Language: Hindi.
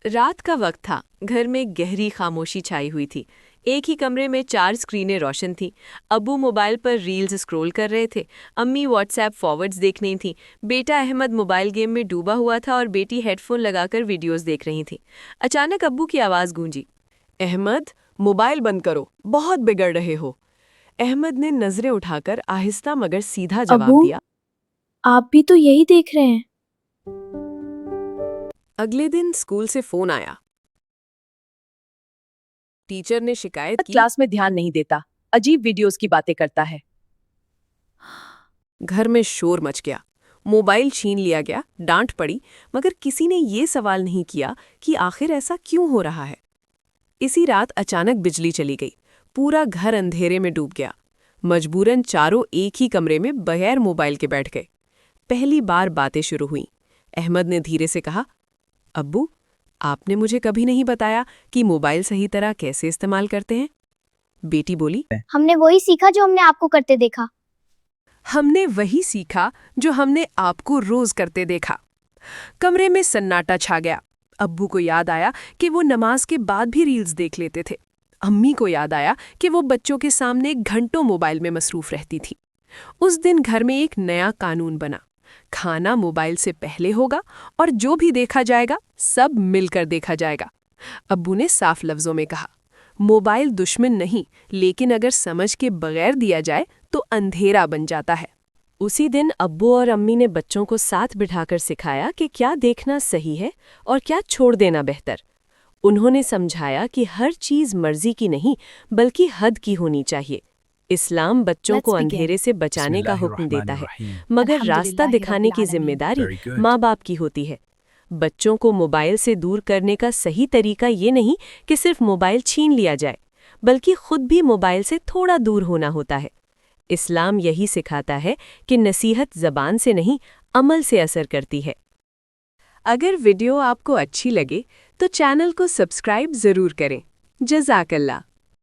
रात का वक्त था। घर में गहरी खामोशी छाई हुई थी। एक ही कमरे में 4 स्क्रीनें रोशन थीं। अब्बू मोबाइल पर रील्स स्क्रॉल कर रहे थे। अम्मी व्हाट्सएप फॉरवर्ड्स देख रही थीं। बेटा अहमद मोबाइल गेम में डूबा हुआ था और बेटी हेडफोन लगाकर वीडियोस देख रही थी। अचानक अब्बू की आवाज़ गूंजी। अहमद, मोबाइल बंद करो, बहुत बिगड़ रहे हो। अहमद ने नजरें उठाकर आहिस्ता मगर सीधा जवाब अबू, दिया। आप भी तो यही देख रहे हैं। अगले दिन स्कूल से फोन आया। टीचर ने शिकायत की, क्लास में ध्यान नहीं देता, अजीब वीडियोस की बातें करता है। घर में शोर मच गया। मोबाइल छीन लिया गया, डांट पड़ी, मगर किसी ने ये सवाल नहीं किया कि आखिर ऐसा क्यों हो रहा है। इसी रात अचानक बिजली चली गई। पूरा घर अंधेरे में डूब गया। मजबूरन चारों एक ही कमरे में बगैर मोबाइल के बैठ गए। पहली बार बातें शुरू हुईं। अहमद ने धीरे से कहा, अब्बू, आपने मुझे कभी नहीं बताया कि मोबाइल सही तरह कैसे इस्तेमाल करते हैं। बेटी बोली, हमने वही सीखा जो हमने आपको करते देखा। हमने वही सीखा जो हमने आपको रोज करते देखा। कमरे में सन्नाटा छा गया। अब्बू को याद आया कि वो नमाज के बाद भी रील्स देख लेते थे। अम्मी को याद आया कि वो बच्चों के सामने घंटों मोबाइल में मसरूफ रहती थी। उस दिन घर में एक नया कानून बना। खाना मोबाइल से पहले होगा और जो भी देखा जाएगा सब मिलकर देखा जाएगा। अब्बू ने साफ लफ्जों में कहा, मोबाइल दुश्मन नहीं, लेकिन अगर समझ के बगैर दिया जाए तो अंधेरा बन जाता है। उसी दिन अब्बू और अम्मी ने बच्चों को साथ बिठाकर सिखाया कि क्या देखना सही है और क्या छोड़ देना बेहतर। उन्होंने समझाया कि हर चीज़ मर्जी की नहीं बल्कि हद की होनी चाहिए। इस्लाम बच्चों को अंधेरे से बचाने का हुक्म देता है, मगर रास्ता दिखाने की जिम्मेदारी माँ बाप की होती है। बच्चों को मोबाइल से दूर करने का सही तरीका ये नहीं कि सिर्फ मोबाइल छीन लिया जाए, बल्कि खुद भी मोबाइल से थोड़ा दूर होना होता है। इस्लाम यही सिखाता है कि नसीहत ज़बान से नहीं, अमल से असर करती है। अगर वीडियो आपको अच्छी लगे तो चैनल को सब्सक्राइब ज़रूर करें। जज़ाकल्लाह।